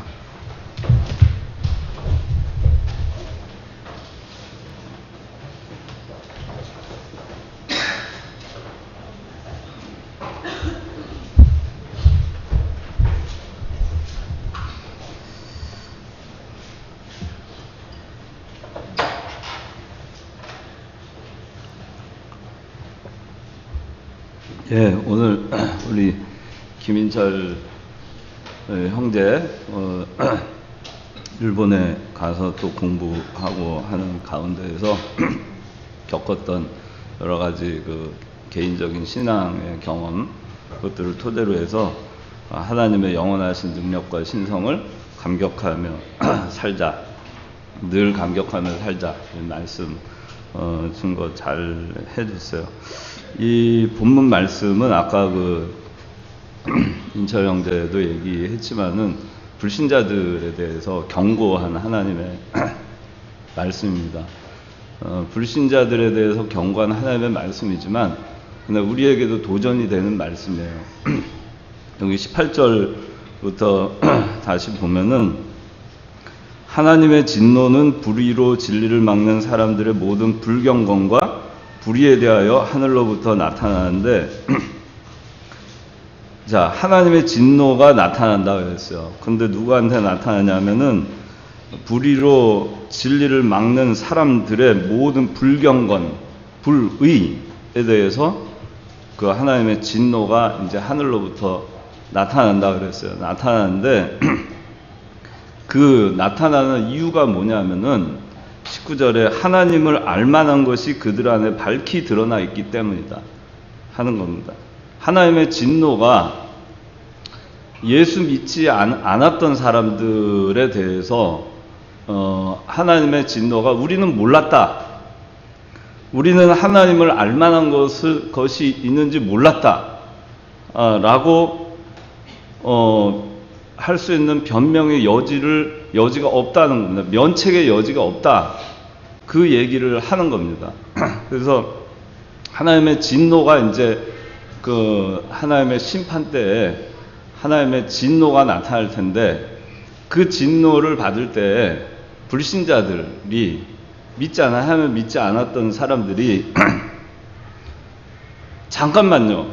예, 오늘 우리 김인철 형제 일본에 가서 또 공부하고 하는 가운데에서 겪었던 여러 가지 그 개인적인 신앙의 경험, 그것들을 토대로 해서 하나님의 영원하신 능력과 신성을 감격하며 살자, 늘 감격하며 살자, 이 말씀 준 거 잘 해줬어요. 이 본문 말씀은 아까 그 인철 형제도 얘기했지만은 불신자들에 대해서 경고한 하나님의 말씀입니다. 불신자들에 대해서 경고한 하나님의 말씀이지만 근데 우리에게도 도전이 되는 말씀이에요. 여기 18절부터 다시 보면은 하나님의 진노는 불의로 진리를 막는 사람들의 모든 불경건과 불의에 대하여 하늘로부터 나타나는데 자, 하나님의 진노가 나타난다 그랬어요. 근데 누구한테 나타나냐면은 불의로 진리를 막는 사람들의 모든 불경건, 불의에 대해서 그 하나님의 진노가 이제 하늘로부터 나타난다 그랬어요. 나타나는데 그 나타나는 이유가 뭐냐면은 19절에 하나님을 알만한 것이 그들 안에 밝히 드러나 있기 때문이다 하는 겁니다. 하나님의 진노가 예수 믿지 않았던 사람들에 대해서 하나님의 진노가 우리는 몰랐다. 우리는 하나님을 알만한 것이 있는지 몰랐다. 라고 할 수 있는 변명의 여지가 없다는 겁니다. 면책의 여지가 없다. 그 얘기를 하는 겁니다. 그래서 하나님의 진노가 이제 그 하나님의 심판 때에 하나님의 진노가 나타날 텐데 그 진노를 받을 때 불신자들이 믿지 않아 하면 믿지 않았던 사람들이 잠깐만요.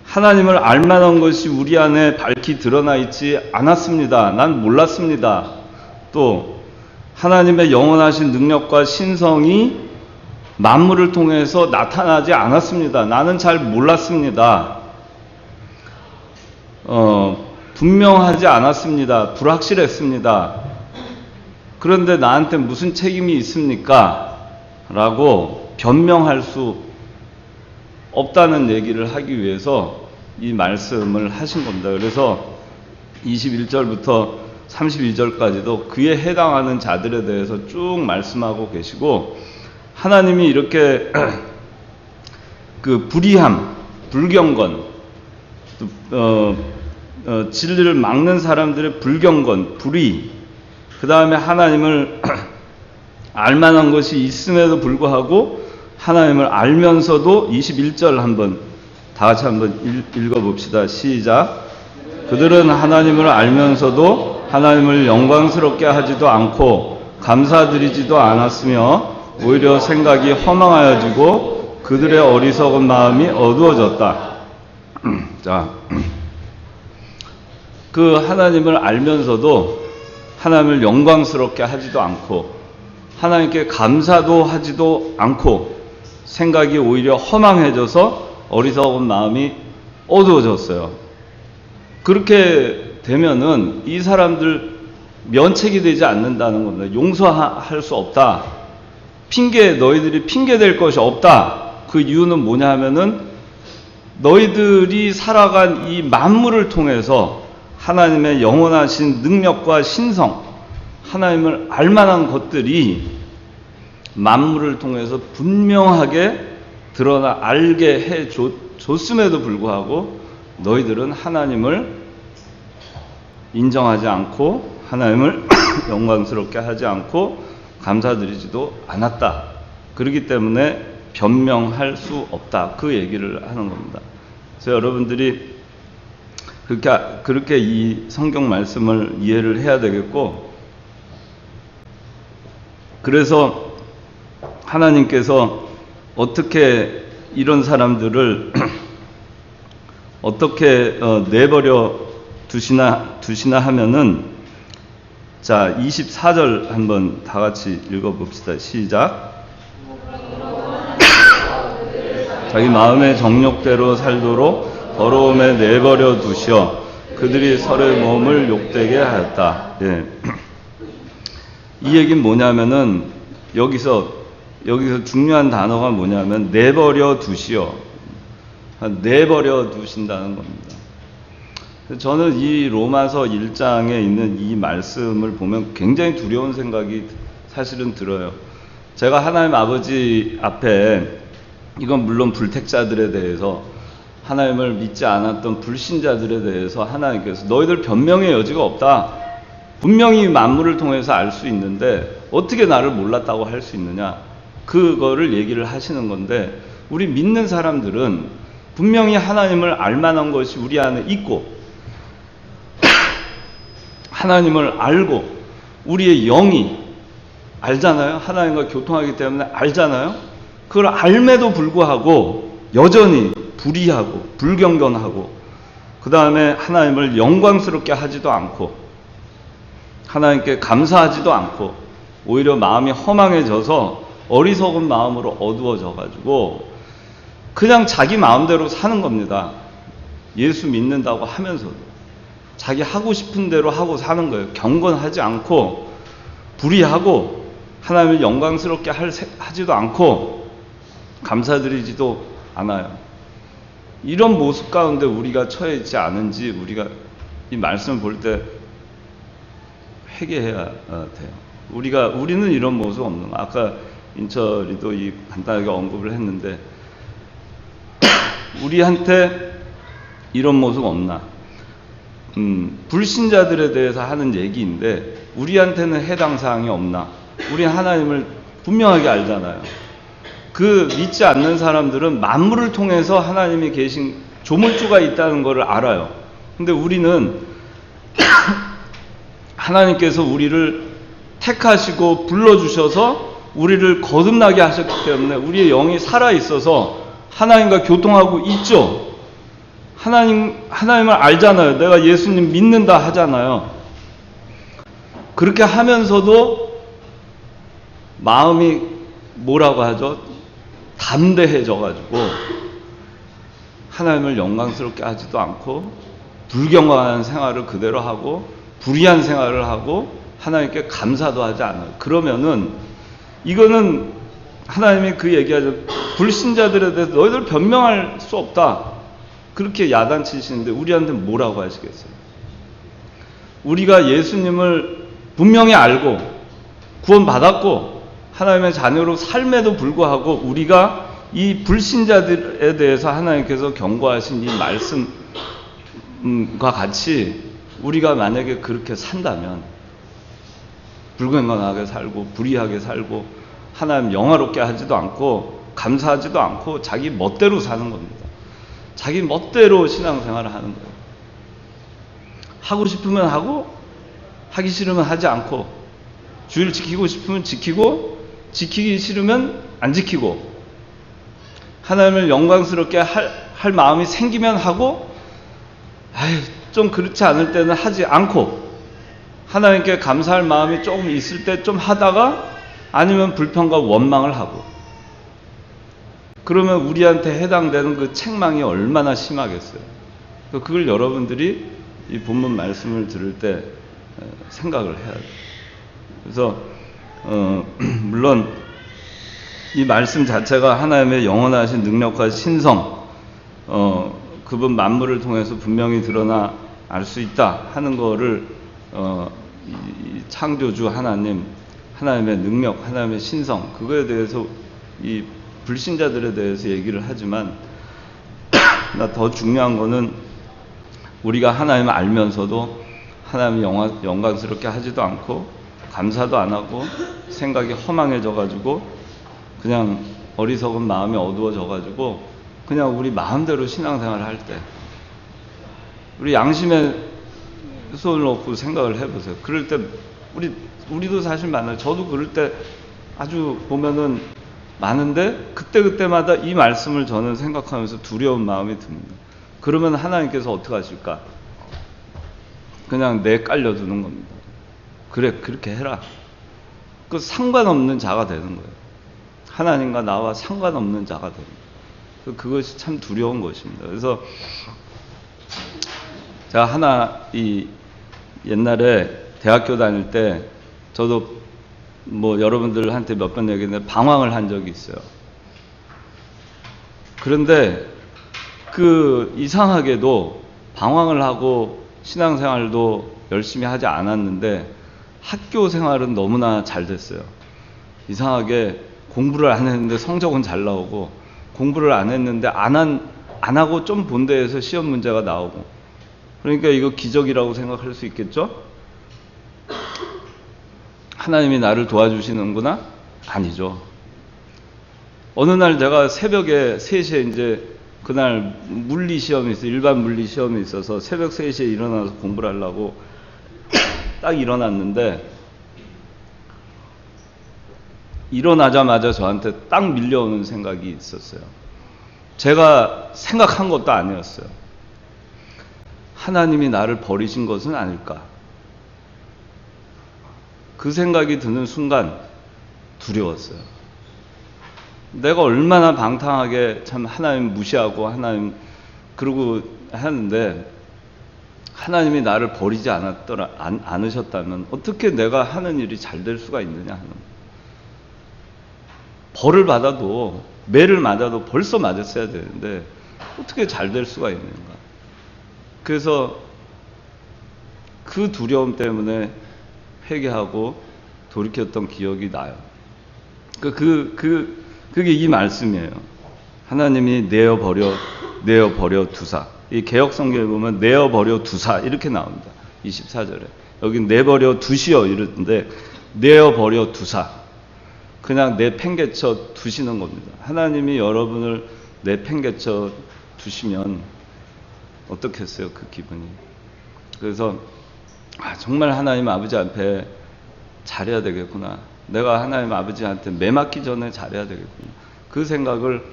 하나님을 알만한 것이 우리 안에 밝히 드러나 있지 않았습니다. 난 몰랐습니다. 또 하나님의 영원하신 능력과 신성이 만물을 통해서 나타나지 않았습니다. 나는 잘 몰랐습니다. 분명하지 않았습니다. 불확실했습니다. 그런데 나한테 무슨 책임이 있습니까? 라고 변명할 수 없다는 얘기를 하기 위해서 이 말씀을 하신 겁니다. 그래서 21절부터 32절까지도 그에 해당하는 자들에 대해서 쭉 말씀하고 계시고, 하나님이 이렇게 그 불의함, 불경건, 진리를 막는 사람들의 불경건, 불의, 그 다음에 하나님을 알만한 것이 있음에도 불구하고 하나님을 알면서도 21절 한번 다 같이 한번 읽어봅시다. 시작. 그들은 하나님을 알면서도 하나님을 영광스럽게 하지도 않고 감사드리지도 않았으며 오히려 생각이 허망하여지고 그들의 어리석은 마음이 어두워졌다. 자, 그 하나님을 알면서도 하나님을 영광스럽게 하지도 않고 하나님께 감사도 하지도 않고 생각이 오히려 허망해져서 어리석은 마음이 어두워졌어요. 그렇게 되면은 이 사람들 면책이 되지 않는다는 겁니다. 용서할 수 없다. 너희들이 핑계 댈 것이 없다. 그 이유는 뭐냐 하면은 너희들이 살아간 이 만물을 통해서 하나님의 영원하신 능력과 신성, 하나님을 알만한 것들이 만물을 통해서 분명하게 드러나 알게 해 줬음에도 불구하고 너희들은 하나님을 인정하지 않고 하나님을 영광스럽게 하지 않고 감사드리지도 않았다. 그렇기 때문에 변명할 수 없다. 그 얘기를 하는 겁니다. 그래서 여러분들이 그렇게 이 성경 말씀을 이해를 해야 되겠고, 그래서 하나님께서 어떻게 이런 사람들을 어떻게 내버려 두시나 하면은, 자 24절 한번 다 같이 읽어봅시다. 시작. 자기 마음의 정욕대로 살도록 더러움에 내버려 두시어 그들이 서로의 몸을 욕되게 하였다. 예. 이 얘기는 뭐냐면은 여기서 중요한 단어가 뭐냐면 내버려 두시어, 내버려 두신다는 겁니다. 저는 이 로마서 1장에 있는 이 말씀을 보면 굉장히 두려운 생각이 사실은 들어요. 제가 하나님 아버지 앞에, 이건 물론 불택자들에 대해서, 하나님을 믿지 않았던 불신자들에 대해서 하나님께서 너희들 변명의 여지가 없다. 분명히 만물을 통해서 알 수 있는데 어떻게 나를 몰랐다고 할 수 있느냐. 그거를 얘기를 하시는 건데, 우리 믿는 사람들은 분명히 하나님을 알만한 것이 우리 안에 있고 하나님을 알고 우리의 영이 알잖아요. 하나님과 교통하기 때문에 알잖아요. 그걸 알매도 불구하고 여전히 불의하고 불경건하고, 그 다음에 하나님을 영광스럽게 하지도 않고 하나님께 감사하지도 않고 오히려 마음이 허망해져서 어리석은 마음으로 어두워져 가지고 그냥 자기 마음대로 사는 겁니다. 예수 믿는다고 하면서도 자기 하고 싶은 대로 하고 사는 거예요. 경건하지 않고 불의하고 하나님을 영광스럽게 하지도 않고 감사드리지도 않아요. 이런 모습 가운데 우리가 처해 있지 않은지 우리가 이 말씀을 볼 때 회개해야 돼요. 우리는 이런 모습 없는 거. 아까 인철이도 간단하게 언급을 했는데 우리한테 이런 모습 없나? 불신자들에 대해서 하는 얘기인데 우리한테는 해당 사항이 없나? 우리 하나님을 분명하게 알잖아요. 그 믿지 않는 사람들은 만물을 통해서 하나님이 계신 조물주가 있다는 것을 알아요. 근데 우리는 하나님께서 우리를 택하시고 불러주셔서 우리를 거듭나게 하셨기 때문에 우리의 영이 살아있어서 하나님과 교통하고 있죠. 하나님을 알잖아요. 내가 예수님 믿는다 하잖아요. 그렇게 하면서도 마음이 뭐라고 하죠? 담대해져가지고 하나님을 영광스럽게 하지도 않고 불경건한 생활을 그대로 하고 불의한 생활을 하고 하나님께 감사도 하지 않아요. 그러면은 이거는 하나님이 그 얘기하죠. 불신자들에 대해서 너희들 변명할 수 없다. 그렇게 야단치시는데 우리한테 뭐라고 하시겠어요? 우리가 예수님을 분명히 알고 구원받았고 하나님의 자녀로 삶에도 불구하고 우리가 이 불신자들에 대해서 하나님께서 경고하신 이 말씀과 같이 우리가 만약에 그렇게 산다면 불경건하게 살고 불의하게 살고 하나님 영화롭게 하지도 않고 감사하지도 않고 자기 멋대로 사는 겁니다. 자기 멋대로 신앙생활을 하는 거예요. 하고 싶으면 하고 하기 싫으면 하지 않고 주일 지키고 싶으면 지키고 지키기 싫으면 안 지키고 하나님을 영광스럽게 할 마음이 생기면 하고 좀 그렇지 않을 때는 하지 않고 하나님께 감사할 마음이 조금 있을 때 좀 하다가 아니면 불평과 원망을 하고 그러면 우리한테 해당되는 그 책망이 얼마나 심하겠어요. 그걸 여러분들이 이 본문 말씀을 들을 때 생각을 해야 돼요. 그래서 물론 이 말씀 자체가 하나님의 영원하신 능력과 신성 그분 만물을 통해서 분명히 드러나 알 수 있다 하는 거를 이 창조주 하나님의 능력, 하나님의 신성 그거에 대해서 이 불신자들에 대해서 얘기를 하지만 더 중요한 거는 우리가 하나님을 알면서도 하나님을 영광스럽게 하지도 않고 감사도 안 하고 생각이 허망해져 가지고 그냥 어리석은 마음이 어두워져 가지고 그냥 우리 마음대로 신앙생활을 할 때 우리 양심에 손을 놓고 생각을 해보세요. 그럴 때 우리도 사실 많아요. 저도 그럴 때 아주 보면은 많은데 그때마다 이 말씀을 저는 생각하면서 두려운 마음이 듭니다. 그러면 하나님께서 어떻게 하실까? 그냥 내 깔려두는 겁니다. 그래 그렇게 해라. 그 상관없는 자가 되는 거예요. 하나님과 나와 상관없는 자가 되는 거예요. 그것이 참 두려운 것입니다. 그래서 제가 옛날에 대학교 다닐 때 저도 뭐 여러분들한테 몇 번 얘기했는데 방황을 한 적이 있어요. 그런데 이상하게도 방황을 하고 신앙생활도 열심히 하지 않았는데 학교 생활은 너무나 잘 됐어요. 이상하게 공부를 안 했는데 성적은 잘 나오고 공부를 안 했는데 안 하고 좀 본 데에서 시험 문제가 나오고 그러니까 이거 기적이라고 생각할 수 있겠죠? 하나님이 나를 도와주시는구나? 아니죠. 어느 날 제가 새벽에 3시에 이제 그날 물리 시험이 있어요. 일반 물리 시험이 있어서 새벽 3시에 일어나서 공부를 하려고 딱 일어났는데 일어나자마자 저한테 딱 밀려오는 생각이 있었어요. 제가 생각한 것도 아니었어요. 하나님이 나를 버리신 것은 아닐까? 그 생각이 드는 순간 두려웠어요. 내가 얼마나 방탕하게 참 하나님 무시하고 하나님 그러고 하는데 하나님이 나를 버리지 않으셨다면 어떻게 내가 하는 일이 잘 될 수가 있느냐 하는 벌을 받아도 매를 맞아도 벌써 맞았어야 되는데 어떻게 잘 될 수가 있는가. 그래서 그 두려움 때문에 회개하고 돌이켰던 기억이 나요. 그게 이 말씀이에요. 하나님이 내어버려 두사. 이 개역 성경에 보면 내어버려 두사 이렇게 나옵니다. 24절에. 여기 내버려 두시어 이러는데 내어버려 두사. 그냥 내팽개쳐 두시는 겁니다. 하나님이 여러분을 내팽개쳐 두시면 어떻겠어요? 그 기분이. 그래서 정말 하나님 아버지 앞에 잘해야 되겠구나. 내가 하나님 아버지한테 매 맞기 전에 잘해야 되겠구나. 그 생각을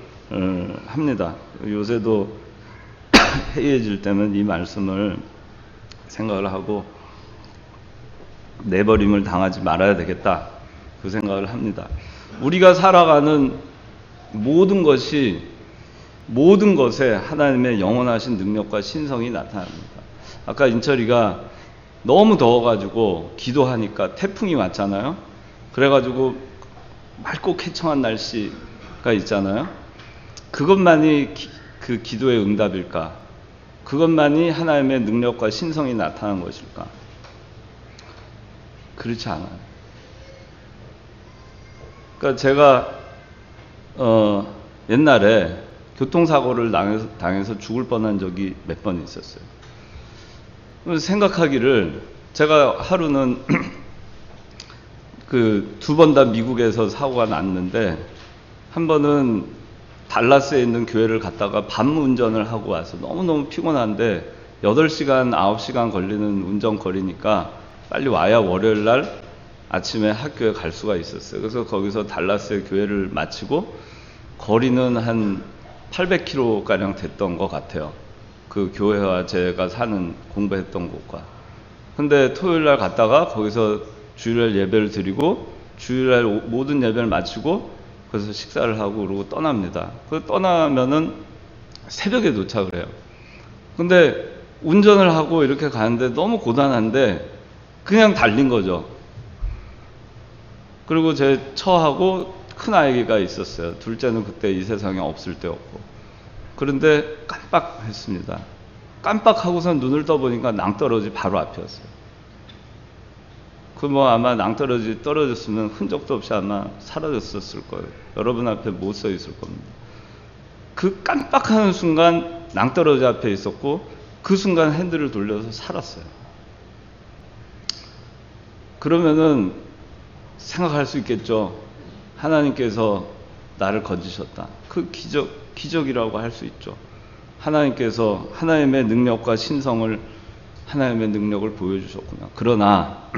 합니다. 요새도 해이해질 때는 이 말씀을 생각을 하고 내버림을 당하지 말아야 되겠다. 그 생각을 합니다. 우리가 살아가는 모든 것에 하나님의 영원하신 능력과 신성이 나타납니다. 아까 인철이가 너무 더워가지고 기도하니까 태풍이 왔잖아요. 그래가지고 맑고 쾌청한 날씨가 있잖아요. 그것만이 그 기도의 응답일까? 그것만이 하나님의 능력과 신성이 나타난 것일까? 그렇지 않아요. 그러니까 제가 옛날에 교통사고를 당해서 죽을 뻔한 적이 몇 번 있었어요. 생각하기를 제가 하루는 그 2번 다 미국에서 사고가 났는데 한 번은 달라스에 있는 교회를 갔다가 밤 운전을 하고 와서 너무너무 피곤한데 8시간, 9시간 걸리는 운전 거리니까 빨리 와야 월요일 날 아침에 학교에 갈 수가 있었어요. 그래서 거기서 달라스에 교회를 마치고 거리는 한 800km가량 됐던 것 같아요. 그 교회와 제가 사는 공부했던 곳과. 근데 토요일 날 갔다가 거기서 주일날 예배를 드리고 주일날 모든 예배를 마치고 그래서 식사를 하고 그러고 떠납니다. 그 떠나면은 새벽에 도착을 해요. 근데 운전을 하고 이렇게 가는데 너무 고단한데 그냥 달린 거죠. 그리고 제 처하고 큰 아이가 있었어요. 둘째는 그때 이 세상에 없을 때였고. 그런데 깜빡했습니다. 깜빡하고선 눈을 떠보니까 낭떠러지 바로 앞이었어요. 그 아마 낭떠러지 떨어졌으면 흔적도 없이 아마 사라졌었을 거예요. 여러분 앞에 못 서 있을 겁니다. 그 깜빡하는 순간 낭떠러지 앞에 있었고 그 순간 핸들을 돌려서 살았어요. 그러면은 생각할 수 있겠죠. 하나님께서 나를 건지셨다. 그 기적이라고 할 수 있죠. 하나님께서 하나님의 능력과 신성을, 하나님의 능력을 보여주셨구나. 그러나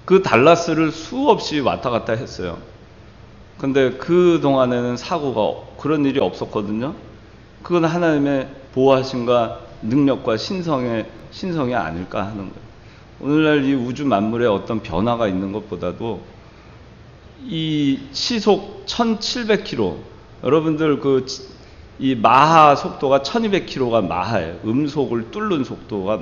그 달라스를 수없이 왔다 갔다 했어요. 근데 그 동안에는 사고가 그런 일이 없었거든요. 그건 하나님의 보호하심과 능력과 신성이 아닐까 하는 거예요. 오늘날 이 우주 만물에 어떤 변화가 있는 것보다도 이 시속 1700km, 여러분들 이 마하 속도가 1200km가 마하예요. 음속을 뚫는 속도가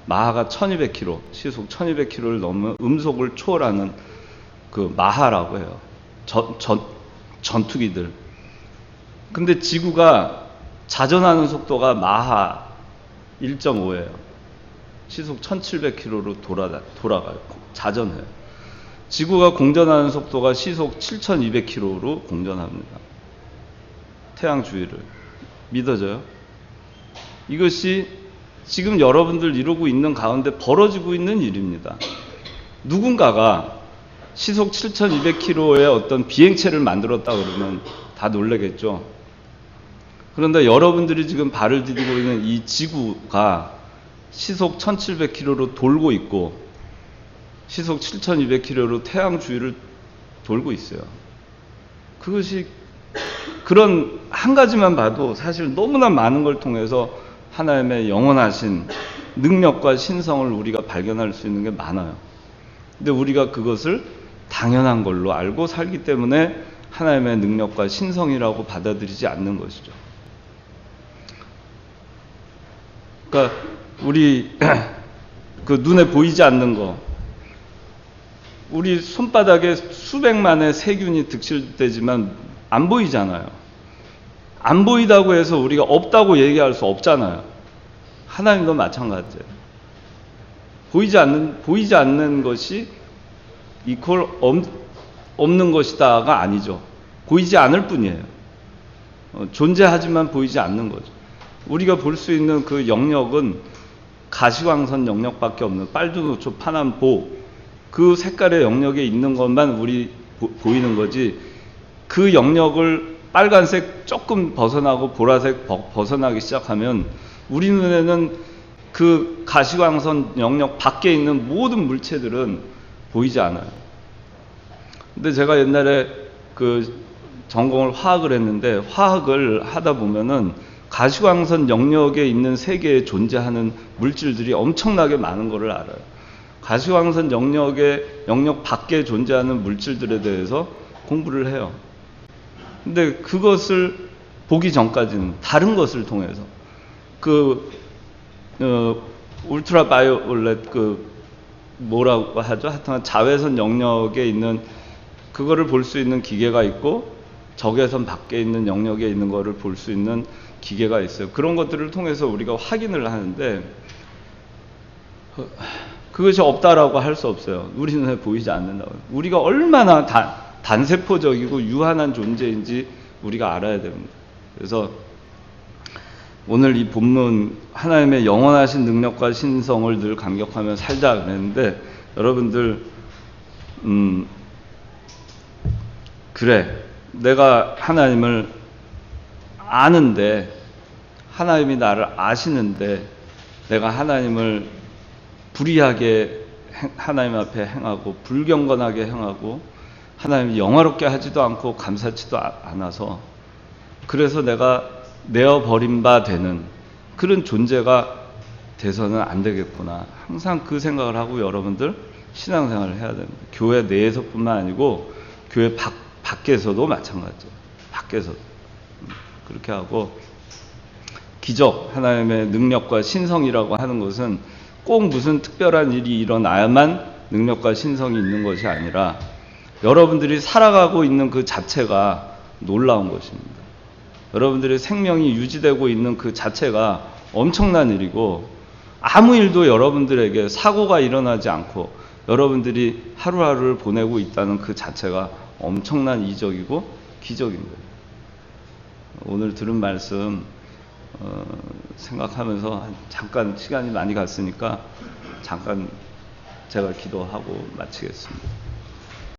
마하가 1200km, 시속 1200km를 넘으면 음속을 초월하는 그 마하라고 해요. 전투기들. 근데 지구가 자전하는 속도가 마하 1.5예요. 시속 1700km로 돌아가요. 자전해요. 지구가 공전하는 속도가 시속 7200km로 공전합니다. 태양 주위를. 믿어져요? 이것이 지금 여러분들 이루고 있는 가운데 벌어지고 있는 일입니다. 누군가가 시속 7200km의 어떤 비행체를 만들었다 그러면 다 놀라겠죠. 그런데 여러분들이 지금 발을 디디고 있는 이 지구가 시속 1700km로 돌고 있고 시속 7200km로 태양 주위를 돌고 있어요. 그것이 그런 한 가지만 봐도 사실 너무나 많은 걸 통해서 하나님의 영원하신 능력과 신성을 우리가 발견할 수 있는 게 많아요. 근데 우리가 그것을 당연한 걸로 알고 살기 때문에 하나님의 능력과 신성이라고 받아들이지 않는 것이죠. 그러니까 우리 그 눈에 보이지 않는 거, 우리 손바닥에 수백만의 세균이 득실되지만 안 보이잖아요. 안 보이다고 해서 우리가 없다고 얘기할 수 없잖아요. 하나님도 마찬가지예요. 보이지 않는 것이 이퀄 없는 것이다가 아니죠. 보이지 않을 뿐이에요. 존재하지만 보이지 않는 거죠. 우리가 볼 수 있는 그 영역은 가시광선 영역밖에 없는 빨주노초 파남보 그 색깔의 영역에 있는 것만 우리 보이는 거지, 그 영역을 빨간색 조금 벗어나고 보라색 벗어나기 시작하면 우리 눈에는 그 가시광선 영역 밖에 있는 모든 물체들은 보이지 않아요. 근데 제가 옛날에 그 전공을 화학을 했는데 화학을 하다 보면은 가시광선 영역에 있는 세계에 존재하는 물질들이 엄청나게 많은 것을 알아요. 가시광선 영역 밖에 존재하는 물질들에 대해서 공부를 해요. 근데 그것을 보기 전까지는 다른 것을 통해서 울트라 바이올렛 뭐라고 하죠? 하여튼 자외선 영역에 있는 그거를 볼 수 있는 기계가 있고 적외선 밖에 있는 영역에 있는 거를 볼 수 있는 기계가 있어요. 그런 것들을 통해서 우리가 확인을 하는데 그것이 없다라고 할 수 없어요. 우리 눈에 보이지 않는다고. 우리가 얼마나 단세포적이고 유한한 존재인지 우리가 알아야 됩니다. 그래서 오늘 이 본문 하나님의 영원하신 능력과 신성을 늘 감격하며 살자 그랬는데 여러분들 그래 내가 하나님을 아는데 하나님이 나를 아시는데 내가 하나님을 불의하게 하나님 앞에 행하고 불경건하게 행하고 하나님이 영화롭게 하지도 않고 감사치도 않아서 그래서 내가 내어버린 바 되는 그런 존재가 돼서는 안 되겠구나. 항상 그 생각을 하고 여러분들 신앙생활을 해야 됩니다. 교회 내에서뿐만 아니고 교회 밖에서도 마찬가지예요. 밖에서도. 그렇게 하고 기적, 하나님의 능력과 신성이라고 하는 것은 꼭 무슨 특별한 일이 일어나야만 능력과 신성이 있는 것이 아니라 여러분들이 살아가고 있는 그 자체가 놀라운 것입니다. 여러분들의 생명이 유지되고 있는 그 자체가 엄청난 일이고 아무 일도 여러분들에게 사고가 일어나지 않고 여러분들이 하루하루를 보내고 있다는 그 자체가 엄청난 이적이고 기적입니다. 오늘 들은 말씀 생각하면서 잠깐 시간이 많이 갔으니까 잠깐 제가 기도하고 마치겠습니다.